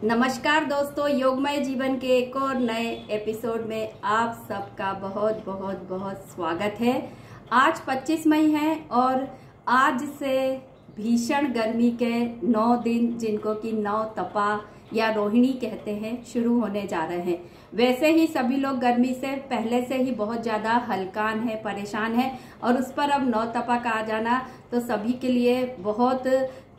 नमस्कार दोस्तों, योगमय जीवन के एक और नए एपिसोड में आप सबका बहुत बहुत बहुत स्वागत है। आज 25 मई है और आज से भीषण गर्मी के 9 दिन, जिनको कि 9 तपा या रोहिणी कहते हैं, शुरू होने जा रहे हैं। वैसे ही सभी लोग गर्मी से पहले से ही बहुत ज्यादा हलकान है, परेशान है और उस पर अब 9 तपा का आ जाना तो सभी के लिए बहुत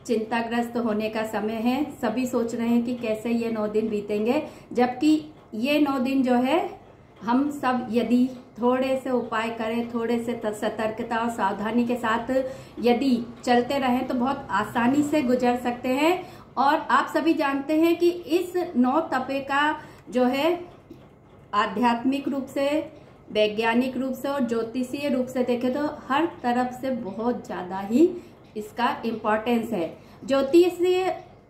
चिंताग्रस्त होने का समय है। सभी सोच रहे हैं कि कैसे ये 9 दिन बीतेंगे, जबकि ये 9 दिन जो है हम सब यदि थोड़े से उपाय करें, थोड़े से सतर्कता और सावधानी के साथ यदि चलते रहें तो बहुत आसानी से गुजर सकते हैं। और आप सभी जानते हैं कि इस 9 तपे का जो है आध्यात्मिक रूप से, वैज्ञानिक रूप से और ज्योतिषीय रूप से देखें तो हर तरफ से बहुत ज्यादा ही इसका इम्पोर्टेंस है। ज्योतिषीय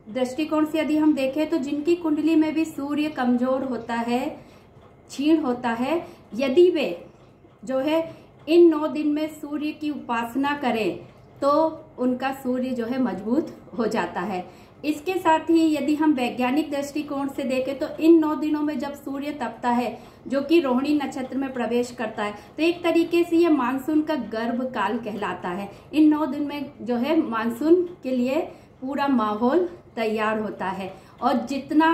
दृष्टिकोण से यदि हम देखें तो जिनकी कुंडली में भी सूर्य कमजोर होता है, क्षीण होता है, यदि वे जो है इन 9 दिन में सूर्य की उपासना करें तो उनका सूर्य जो है मजबूत हो जाता है। इसके साथ ही यदि हम वैज्ञानिक दृष्टिकोण से देखें तो इन 9 दिनों में जब सूर्य तपता है, जो कि रोहिणी नक्षत्र में प्रवेश करता है, तो एक तरीके से ये मानसून का गर्भ काल कहलाता है। इन 9 दिन में जो है मानसून के लिए पूरा माहौल तैयार होता है और जितना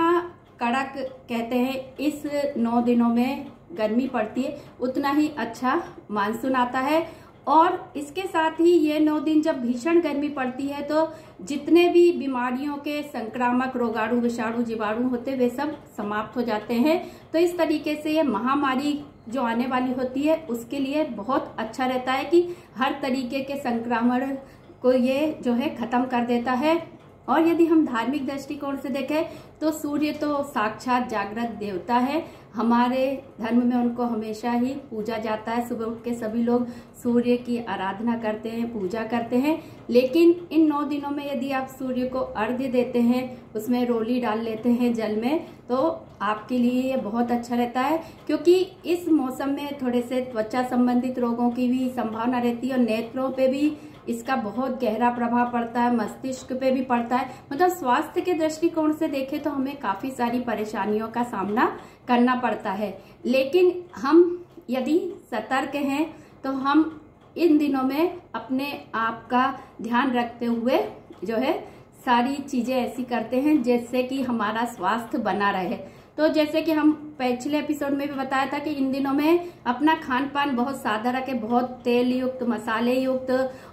कड़क कहते हैं इस 9 दिनों में गर्मी पड़ती है, उतना ही अच्छा मानसून आता है। और इसके साथ ही ये 9 दिन जब भीषण गर्मी पड़ती है तो जितने भी बीमारियों के संक्रामक रोगाणु, विषाणु, जीवाणु होते वे सब समाप्त हो जाते हैं। तो इस तरीके से ये महामारी जो आने वाली होती है उसके लिए बहुत अच्छा रहता है कि हर तरीके के संक्रमण को ये जो है खत्म कर देता है। और यदि हम धार्मिक दृष्टिकोण से देखें तो सूर्य तो साक्षात जागृत देवता है। हमारे धर्म में उनको हमेशा ही पूजा जाता है। सुबह उठ के सभी लोग सूर्य की आराधना करते हैं, पूजा करते हैं। लेकिन इन 9 दिनों में यदि आप सूर्य को अर्घ्य देते हैं, उसमें रोली डाल लेते हैं जल में, तो आपके लिए ये बहुत अच्छा रहता है, क्योंकि इस मौसम में थोड़े से त्वचा संबंधित रोगों की भी संभावना रहती है और नेत्रों पे भी इसका बहुत गहरा प्रभाव पड़ता है, मस्तिष्क पे भी पड़ता है। मतलब स्वास्थ्य के दृष्टिकोण से देखें तो हमें काफी सारी परेशानियों का सामना करना पड़ता है। लेकिन हम यदि सतर्क हैं तो हम इन दिनों में अपने आप का ध्यान रखते हुए जो है सारी चीजें ऐसी करते हैं जिससे कि हमारा स्वास्थ्य बना रहे। तो जैसे कि हम पिछले एपिसोड में भी बताया था कि इन दिनों में अपना खान पान बहुत सादा रखें, बहुत तेल युक्त, मसाले युक्त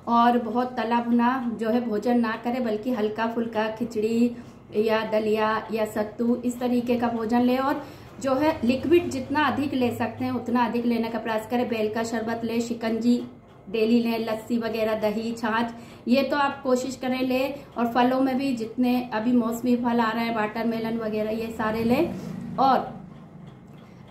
और बहुत तला भुना जो है भोजन ना करें, बल्कि हल्का फुल्का खिचड़ी या दलिया या सत्तू इस तरीके का भोजन ले। और जो है लिक्विड जितना अधिक ले सकते हैं उतना अधिक लेने का प्रयास करें। बेल का शरबत ले, शिकंजी डेली लें, लस्सी वगैरह, दही, छाछ, ये तो आप कोशिश करें ले। और फलों में भी जितने अभी मौसमी फल आ रहे हैं, वाटरमेलन वगैरह, ये सारे लें। और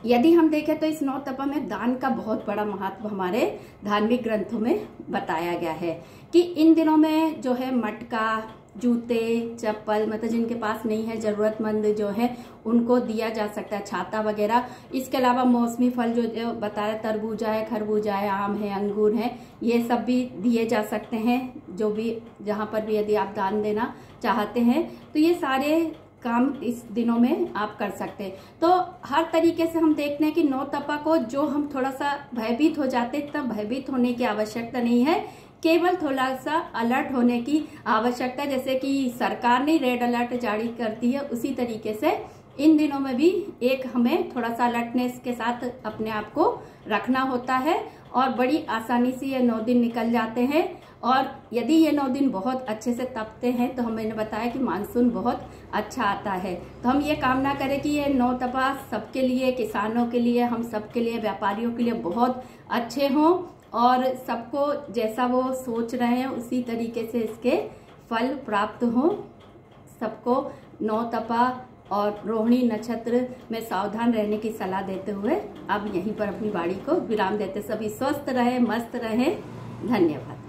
यदि हम देखें तो इस 9 तपा में दान का बहुत बड़ा महत्व हमारे धार्मिक ग्रंथों में बताया गया है कि इन दिनों में जो है मटका, जूते, चप्पल, मतलब जिनके पास नहीं है, जरूरतमंद जो है उनको दिया जा सकता है, छाता वगैरह। इसके अलावा मौसमी फल जो बताया, तरबूजा है, खरबूजा है, आम है, अंगूर है, ये सब भी दिए जा सकते हैं। जो भी जहाँ पर भी यदि आप दान देना चाहते हैं तो ये सारे काम इस दिनों में आप कर सकते हैं। तो हर तरीके से हम देखते हैं कि 9 तपा को जो हम थोड़ा सा भयभीत हो जाते हैं, तब भयभीत होने की आवश्यकता नहीं है, केवल थोड़ा सा अलर्ट होने की आवश्यकता। जैसे कि सरकार ने रेड अलर्ट जारी करती है, उसी तरीके से इन दिनों में भी एक हमें थोड़ा सा अलर्टनेस के साथ अपने आप को रखना होता है और बड़ी आसानी से ये 9 दिन निकल जाते हैं। और यदि ये 9 दिन बहुत अच्छे से तपते हैं तो हमने बताया कि मानसून बहुत अच्छा आता है। तो हम ये कामना करें कि ये 9 तपा सबके लिए, किसानों के लिए, हम सबके लिए, व्यापारियों के लिए बहुत अच्छे हों और सबको जैसा वो सोच रहे हैं उसी तरीके से इसके फल प्राप्त हों। सबको 9 तपा और रोहिणी नक्षत्र में सावधान रहने की सलाह देते हुए अब यहीं पर अपनी वाणी को विराम देते। सभी स्वस्थ रहे, मस्त रहे। धन्यवाद।